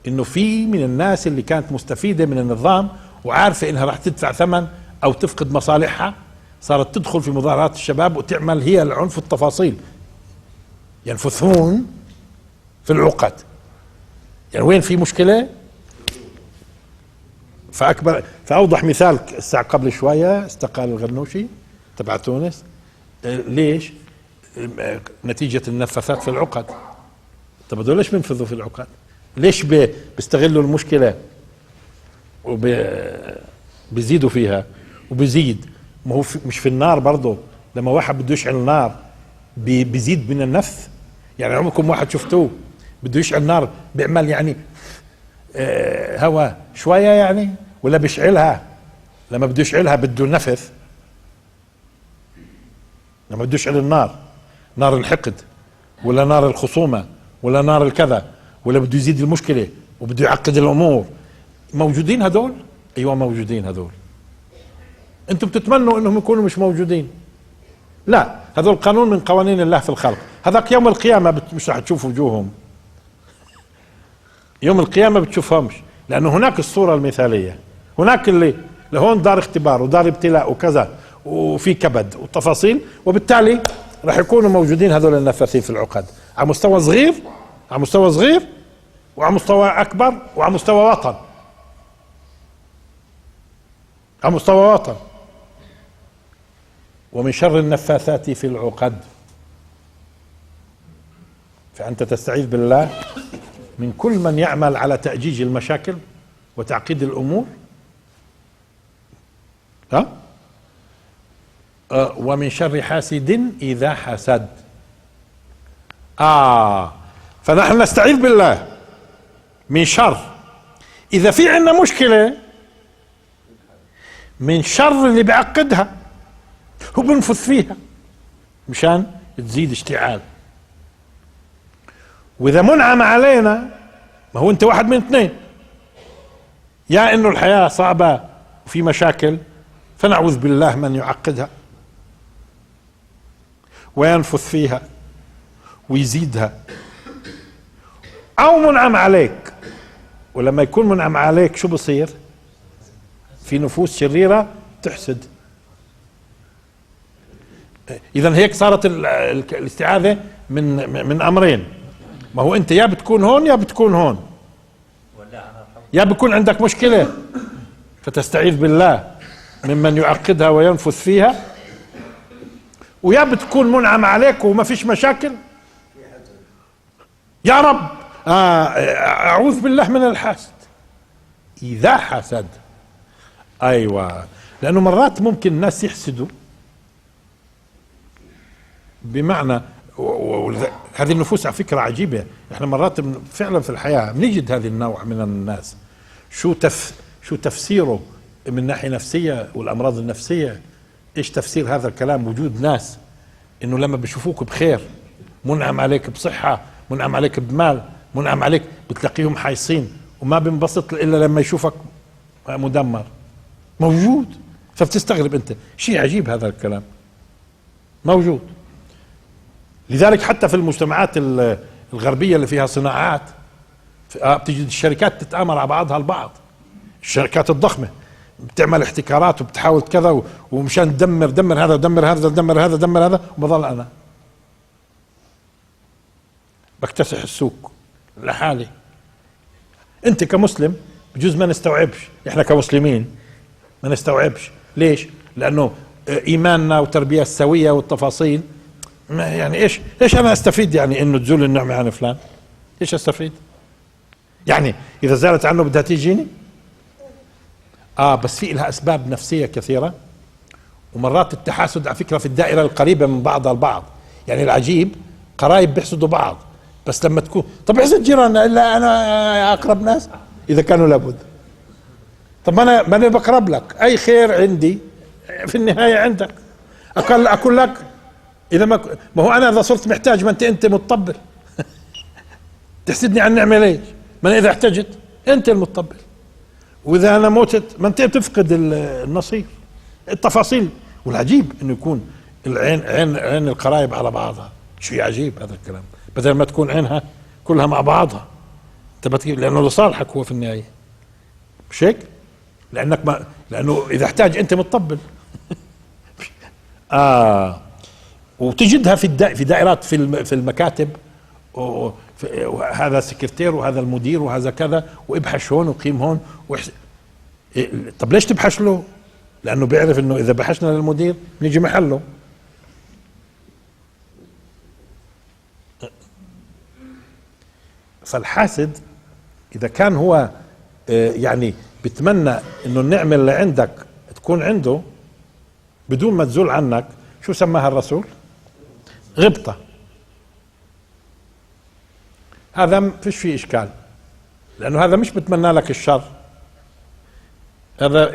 انه في من الناس اللي كانت مستفيدة من النظام وعارفة انها راح تدفع ثمن او تفقد مصالحها، صارت تدخل في مظاهرات الشباب وتعمل هي العنف والتفاصيل، ينفثون في العقد. يعني وين في مشكلة؟ فأوضح مثال الساعة قبل شوية استقال الغنوشي تبع تونس. ليش؟ نتيجة النفاثات في العقد. طب هذول ليش بينفذوا في العقد؟ ليش بيستغلوا المشكلة وبيزيدوا فيها وبيزيد؟ ما هو مش في النار برضه، لما واحد بده يشعل النار بيزيد من النفث. يعني عمركم واحد شفتوه بده يشعل النار بيعمل يعني هواء شوية يعني، ولا بيشعلها؟ لما بده يشعلها بده نفث. لما بده يشعل النار، نار الحقد ولا نار الخصومة ولا نار الكذا، ولا بده يزيد المشكلة وبده يعقد الأمور، موجودين هذول؟ أيوة موجودين هذول. أنتم بتتمنوا أنهم يكونوا مش موجودين؟ لا، هذول قانون من قوانين الله في الخلق. هذاك يوم القيامة مش رح تشوف وجوههم، يوم القيامة بتشوفهمش، لأنه هناك الصورة المثالية، هناك اللي لهون دار اختبار ودار ابتلاء وكذا وفي كبد وتفاصيل، وبالتالي راح يكونوا موجودين هذول النفاثين في العقد على مستوى صغير، وعلى مستوى أكبر، وعلى مستوى وطن، على مستوى وطن. ومن شر النفاثات في العقد، فأنت تستعيذ بالله من كل من يعمل على تأجيج المشاكل وتعقيد الأمور. ومن شر حاسد إذا حسد. فنحن نستعيذ بالله من شر، إذا في عندنا مشكلة، من شر اللي بيعقدها وبنفث فيها مشان تزيد اشتعال. وإذا منعم علينا، ما هو أنت واحد من اثنين، يا إنه الحياة صعبة وفي مشاكل فنعوذ بالله من يعقدها وينفث فيها ويزيدها، أو منعم عليك. ولما يكون منعم عليك شو بصير؟ في نفوس شريرة تحسد. إذن هيك صارت الاستعاذة من أمرين. ما هو أنت يا بتكون هون يا بتكون هون، يا بكون عندك مشكلة فتستعيذ بالله ممن يعقدها وينفث فيها، ويا بتكون منعم عليك وما فيش مشاكل، يا رب أعوذ بالله من الحاسد إذا حسد. أيوة، لأنه مرات ممكن الناس يحسدوا بمعنى هذه النفوس على فكرة عجيبة. احنا مرات فعلا في الحياة بنجد هذه النوع من الناس. شو تفسيره من ناحية نفسية والأمراض النفسية؟ ايش تفسير هذا الكلام؟ وجود ناس انه لما بيشوفوك بخير، منعم عليك بصحة، منعم عليك بمال، منعم عليك، بتلاقيهم حايصين وما بينبسط الا لما يشوفك مدمر. موجود. فبتستغرب انت، شيء عجيب هذا الكلام موجود. لذلك حتى في المجتمعات الغربية اللي فيها صناعات، بتجد الشركات تتآمر على بعضها البعض، الشركات الضخمة بتعمل احتكارات وبتحاول كذا، ومشان دمر هذا دمر هذا دمر هذا دمر هذا، وبظل انا بكتسح السوق لحالي. انت كمسلم بجوز ما نستوعبش، احنا كمسلمين ما نستوعبش. ليش؟ لانه ايماننا وتربية السوية والتفاصيل، يعني ايش انا استفيد يعني انه تزول النعمة عن فلان؟ ايش استفيد؟ يعني اذا زالت عنه بدها تيجيني. بس في لها اسباب نفسية كثيرة، ومرات التحاسد على فكرة في الدائرة القريبة من بعضها البعض. يعني العجيب قرايب بيحسدوا بعض، بس لما تكون طب احسد جيراننا الا انا اقرب ناس اذا كانوا لابد. طب ما انا بقرب لك، اي خير عندي في النهاية عندك. اقول لك اذا ما هو انا اذا صرت محتاج، ما انت متطبل تحسدني عن النعمة ليش؟ ما انا اذا احتجت انت المتطبل، واذا انا موتت ما انت بتفقد النصير. التفاصيل. والعجيب انه يكون العين عين القرايب على بعضها، شيء عجيب هذا الكلام، بدل ما تكون عينها كلها مع بعضها. انت بتجيب لانه لصالحك هو في النهايه، مش هيك؟ لانه اذا احتاج انت متطبل. وتجدها في دائرات في المكاتب، وهذا سكرتير وهذا المدير وهذا كذا، وابحث هون وقيم هون طب ليش تبحث له؟ لانه بيعرف انه اذا بحثنا للمدير بنيجي محله. فالحاسد اذا كان هو يعني بتمنى انه النعمة اللي عندك تكون عنده بدون ما تزول عنك، شو سماها الرسول؟ غبطة. هذا ما فيش فيه اشكال، لانه هذا مش بتمنى لك الشر، هذا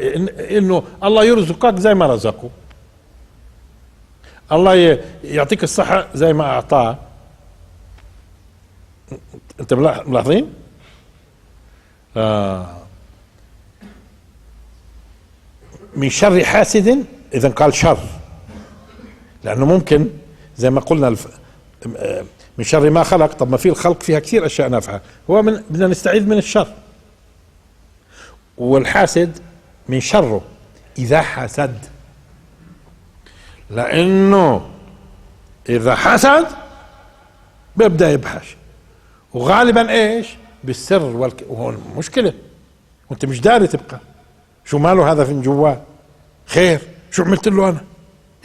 انه الله يرزقك زي ما رزقه، الله يعطيك الصحة زي ما اعطاه. انت ملاحظين؟ من شر حاسد، اذا قال شر لانه ممكن زي ما قلنا من شر ما خلق. طب ما في الخلق فيها كثير اشياء نافعة، هو بدنا نستعيذ من الشر. والحاسد من شره اذا حسد، لانه اذا حسد بيبدأ يبحث، وغالبا ايش؟ بالسر وهون مشكلة، وانت مش داري تبقى شو ماله هذا في جواه، خير شو عملت له انا،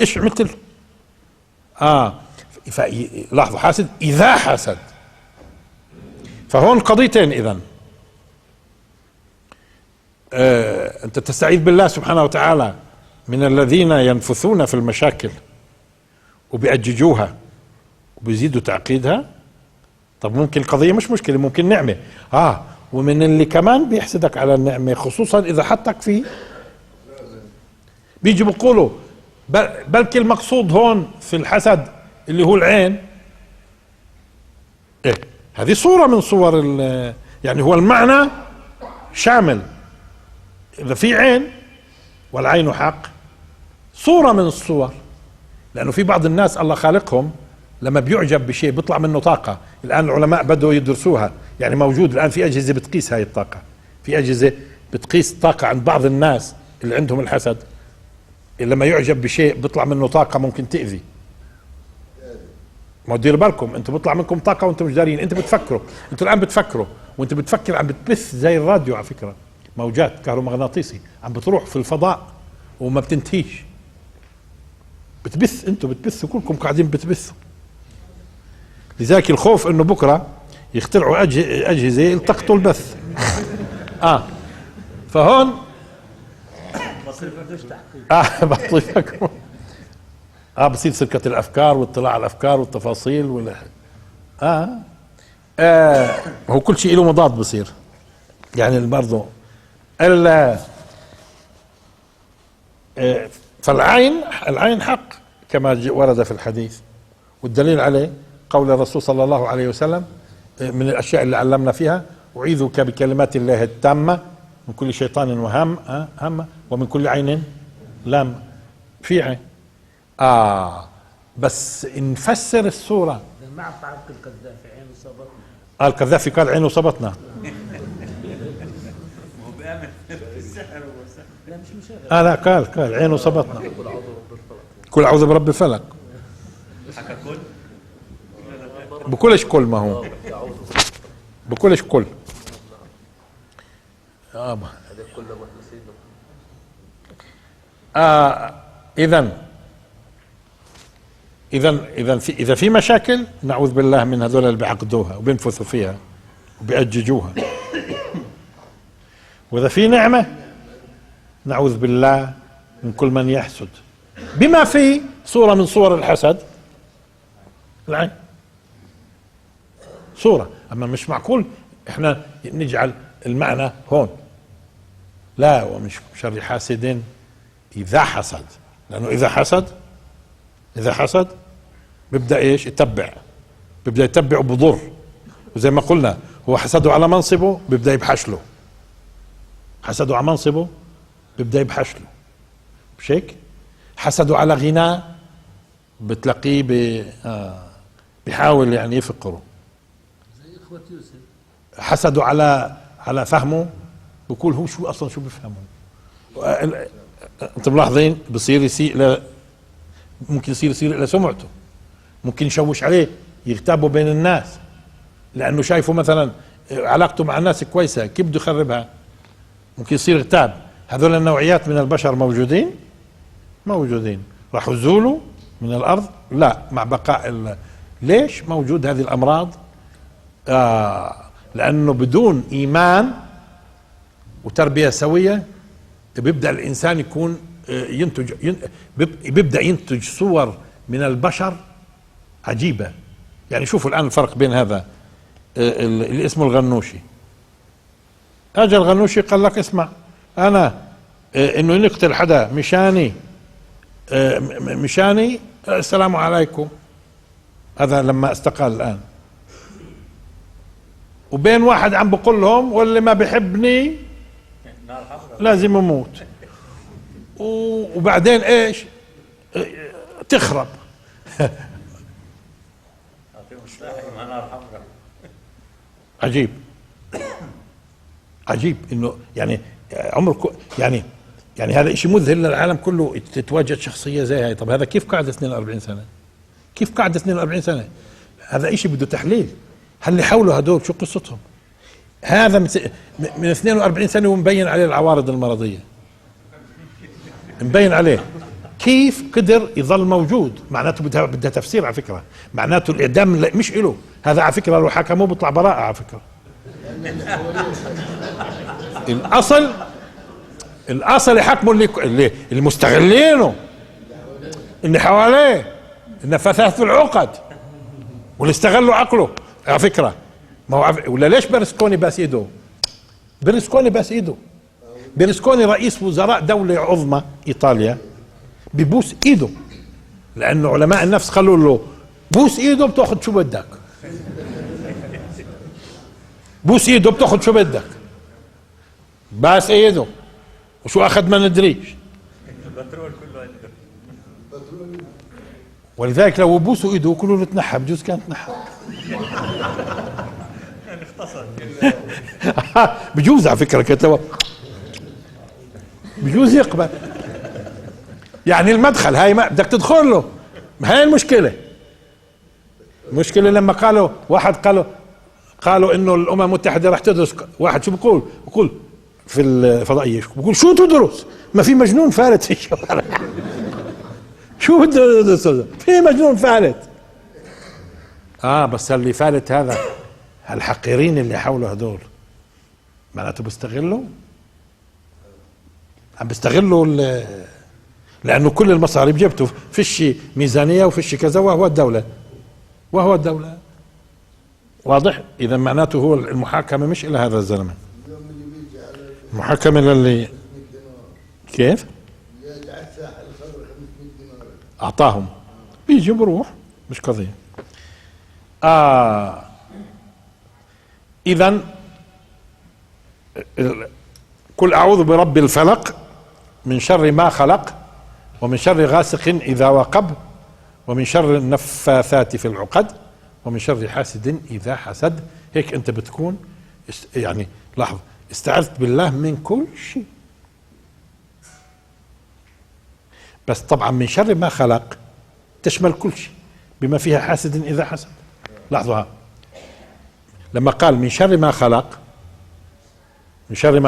ايش عملت له. لاحظوا حاسد اذا حسد. فهون قضيتين اذا، انت تستعيذ بالله سبحانه وتعالى من الذين ينفثون في المشاكل وبيأججوها وبيزيدوا تعقيدها. طب ممكن القضية مش مشكلة، ممكن نعمة. ومن اللي كمان بيحسدك على النعمة، خصوصا اذا حطك فيه، بيجي بيقولوا بلكي المقصود هون في الحسد اللي هو العين. هذه صورة من صور يعني هو المعنى شامل. اذا في عين والعين حق، صورة من الصور. لانه في بعض الناس الله خالقهم لما بيعجب بشيء بيطلع منه طاقة. الان العلماء بدوا يدرسوها، يعني موجود الان في اجهزة بتقيس هاي الطاقة، في اجهزة بتقيس الطاقة عند بعض الناس اللي عندهم الحسد. لما يعجب بشيء بيطلع منه طاقة ممكن تأذي. ما دير بالكم، انتم بيطلع منكم طاقة وانتم مش دارين. انت بتفكروا، انتوا الان بتفكروا وانت بتفكر عم بتبث زي الراديو على فكرة، موجات كهرومغناطيسي عم بتروح في الفضاء وما بتنتهيش. بتبث، انتوا بتبثوا كلكم قاعدين بتبثوا. لذلك الخوف انه بكرة يخترعوا اجهزة يلتقطوا البث. فهون بطل يفكروا. بصير سرقة الافكار واطلاع على الافكار والتفاصيل هو كل شيء له مضاد بصير. يعني برضه فالعين حق كما ورد في الحديث، والدليل عليه قول الرسول صلى الله عليه وسلم من الاشياء اللي علمنا فيها: اعيذك بكلمات الله التامة من كل شيطان هامة ومن كل عين لامة. في عين بس نفسر الصورة. مع تعرق القذافي عينه صابتنا. القذافي قال عينه صابتنا. هو بيعمل السحر لا مش مشاغل. لا قال عينه صابتنا. كل اعوذ برب الفلق. حكى كل بكلش كل، ما هو بكلش كل. اذا في مشاكل نعوذ بالله من هذول اللي بيعقدوها وبينفثوا فيها وبيأججوها. واذا في نعمة نعوذ بالله من كل من يحسد، بما في صورة من صور الحسد العين، صورة. اما مش معقول احنا نجعل المعنى هون، لا، ومش شر حاسد اذا حسد، لانه اذا حسد بيبدا ايش؟ بيبدا يتبع بضر، وزي ما قلنا هو حسده على منصبه بيبدا يبحش له، حسده على منصبه بيبدا يبحش له، مش هيك؟ حسده على غناه بتلاقيه بيحاول يعني يفقره. زي اخوة يوسف. حسده على فهمه، بقول هو شو اصلا شو بيفهمه. انت ملاحظين بصير يسيء ممكن يصير الى سمعته، ممكن يشوش عليه، يغتابه بين الناس لانه شايفه مثلا علاقته مع الناس كويسه، كيف بده يخربها؟ ممكن يصير اغتاب. هذول النوعيات من البشر موجودين. راح يزولوا من الارض؟ لا، مع بقاء ليش موجود هذه الامراض؟ لانه بدون ايمان وتربيه سويه بيبدا الانسان يكون بيبدا ينتج صور من البشر عجيبه. يعني شوفوا الان الفرق بين هذا اللي اسمه الغنوشي. اجى الغنوشي قال لك اسمع، انا انه نقتل حدا مشاني السلام عليكم. هذا لما استقال الان. وبين واحد عم بقول لهم واللي ما بيحبني لازم يموت. وبعدين ايش؟ تخرب. عجيب انه يعني عمرك يعني هذا اشي مذهل للعالم كله تتواجد شخصية زي هاي. طب هذا كيف قعد 42 سنة؟ كيف قعد 42 سنة؟ هذا اشي بده تحليل. هل اللي حوله هدول شو قصتهم؟ هذا من 42 سنة ومبين عليه العوارض المرضية، مبين عليه. كيف قدر يظل موجود؟ معناته بدها تفسير على فكرة. معناته الإعدام مش إله، هذا على فكرة لو حكموه بيطلع براءة على فكرة. الأصل يحكموا اللي المستغلينه، اللي حواليه، النفاثات في العقد، واللي استغلوا عقله على فكرة. ما هو ولا ليش بيرسكوني باس ايده؟ بيرسكوني رئيس وزراء دولة عظمى ايطاليا ببوس ايده، لانه علماء النفس قالوا له بوس ايده بتاخذ شو بدك. بوس ايده بتاخذ شو بدك. باس ايده وشو اخذ ما ندريش. البترول كله عنده. ولذلك لو بوسوا ايده وكله له تنحى، بجوز كان تنحى. اختصر. بجوز على فكرة كتلو بجوز يقبل. يعني المدخل هاي ما بدك تدخل له، هاي المشكلة لما قالوا انه الامم المتحدة راح تدرس. واحد شو بقول في الفضائية، بقول شو تدرس؟ ما في مجنون فالت في الشوارع. شو بده يدرس؟ في مجنون فالت. بس اللي فالت هذا الحقيرين اللي حوله هدول، معناته عم بيستغلوا لانه كل المصاريف جبته، فيش ميزانية وفيش كذا، وهو الدولة واضح. اذا معناته هو المحاكمة مش الى هذا الزلمة، المحاكمة للي كيف اعطاهم بيجي بروح، مش قضية. اذا قل اعوذ برب الفلق من شر ما خلق ومن شر غاسق اذا وقب ومن شر النفاثات في العقد ومن شر حاسد اذا حسد. هيك انت بتكون يعني لاحظ، استعذت بالله من كل شيء. بس طبعا من شر ما خلق تشمل كل شيء بما فيها حاسد اذا حسد. لاحظوها لما قال من شر ما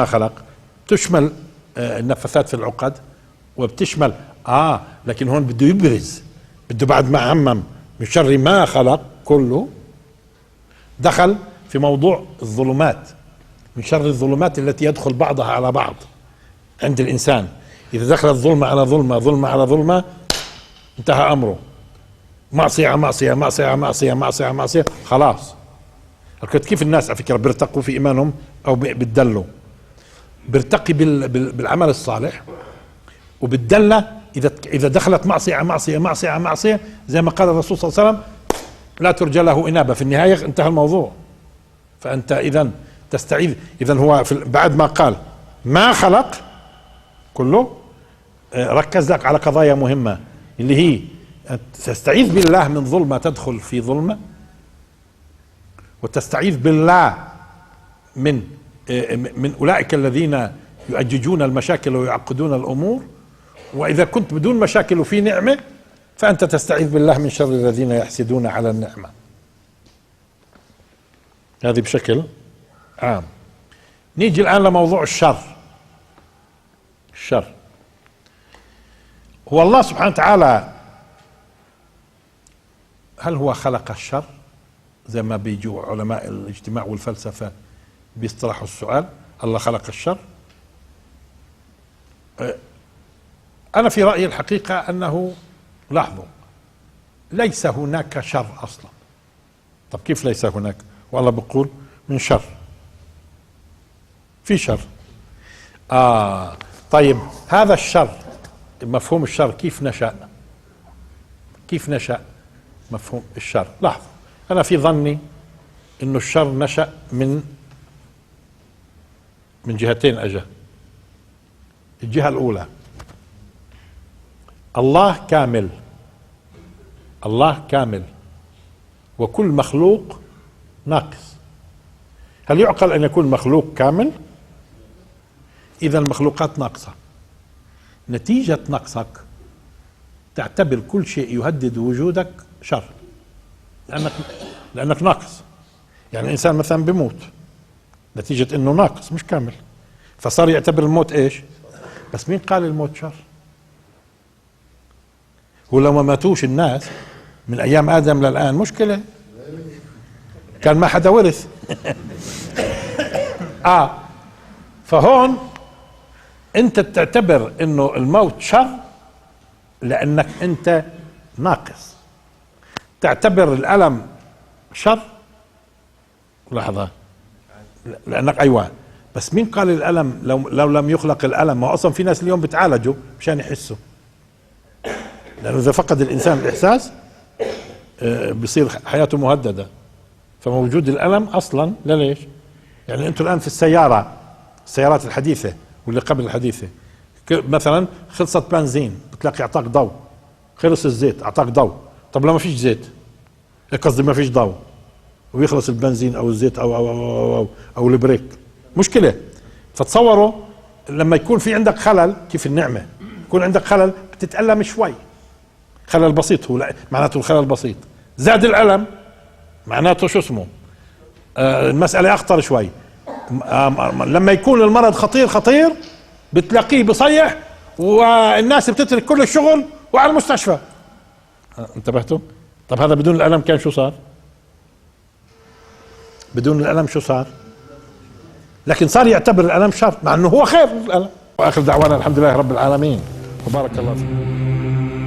خلق تشمل النفاثات في العقد، وبتشمل لكن هون بده يبرز، بده بعد ما عمم من شر ما خلق كله دخل في موضوع الظلمات. من شر الظلمات التي يدخل بعضها على بعض عند الإنسان. إذا دخلت ظلمة على ظلمة، ظلمة على ظلمة، انتهى أمره، معصية على معصية، معصية على معصية، معصية على معصية، خلاص. كيف الناس على فكرة بيرتقوا في إيمانهم أو بتدلوا؟ بيرتقي بالعمل الصالح، وبالدلة إذا دخلت معصية على معصية، معصية على معصية، زي ما قال الرسول صلى الله عليه وسلم: لا ترجى له إنابة، في النهاية انتهى الموضوع. فأنت إذن تستعيذ. إذن هو بعد ما قال ما خلق كله، ركز لك على قضايا مهمة، اللي هي تستعيذ بالله من ظلمة تدخل في ظلمة، وتستعيذ بالله من أولئك الذين يؤججون المشاكل ويعقدون الأمور. وإذا كنت بدون مشاكل وفي نعمة، فأنت تستعيذ بالله من شر الذين يحسدون على النعمة. هذه بشكل عام. نيجي الآن لموضوع الشر. الشر هو الله سبحانه وتعالى، هل هو خلق الشر زي ما بيجوا علماء الاجتماع والفلسفة بيصطلحوا السؤال: الله خلق الشر؟ أنا في رأيي الحقيقة أنه، لاحظوا، ليس هناك شر أصلا. طب كيف ليس هناك؟ والله بقول من شر، في شر. طيب هذا الشر، مفهوم الشر كيف نشأ؟ كيف نشأ مفهوم الشر؟ لاحظوا، أنا في ظني إنه الشر نشأ من جهتين أجا. الجهة الأولى، الله كامل، الله كامل، وكل مخلوق ناقص. هل يعقل أن يكون مخلوق كامل؟ إذا المخلوقات ناقصة. نتيجة نقصك تعتبر كل شيء يهدد وجودك شر، لأنك ناقص. يعني الإنسان مثلا بيموت نتيجة إنه ناقص مش كامل، فصار يعتبر الموت إيش؟ بس مين قال الموت شر؟ ولو ما ماتوش الناس من أيام آدم للآن مشكلة، كان ما حدا ورث. فهون أنت تعتبر إنه الموت شر لأنك أنت ناقص. تعتبر الألم شر، لحظة، لأنك أيوة، بس مين قال الألم لو لم يخلق الألم؟ ما أصلا في ناس اليوم بتعالجوا مشان يحسوا، لأنه إذا فقد الإنسان الإحساس بصير حياته مهددة. فموجود الألم أصلا ليش؟ يعني أنتوا الآن في السيارات الحديثة واللي قبل الحديثة، مثلا خلصت بنزين بتلاقي أعطاك ضوء، خلص الزيت أعطاك ضوء. طب لو ما فيش زيت، قصدي ما فيش ضوء، ويخلص البنزين أو الزيت أو البريك، مشكلة. فتصوروا لما يكون في عندك خلل، كيف النعمة يكون عندك خلل بتتألم شوي، خلل بسيط، هو معناته الخلل بسيط. زاد الألم معناته شو اسمه، المسألة أخطر شوي. لما يكون المرض خطير بتلاقيه بصيح، والناس بتترك كل الشغل وعلى المستشفى. انتبهتوا؟ طب هذا بدون الألم كان شو صار؟ بدون الألم شو صار؟ لكن صار يعتبر الألم شر، مع أنه هو خير الألم. وآخر دعوانا الحمد لله رب العالمين، وبارك الله فيكم.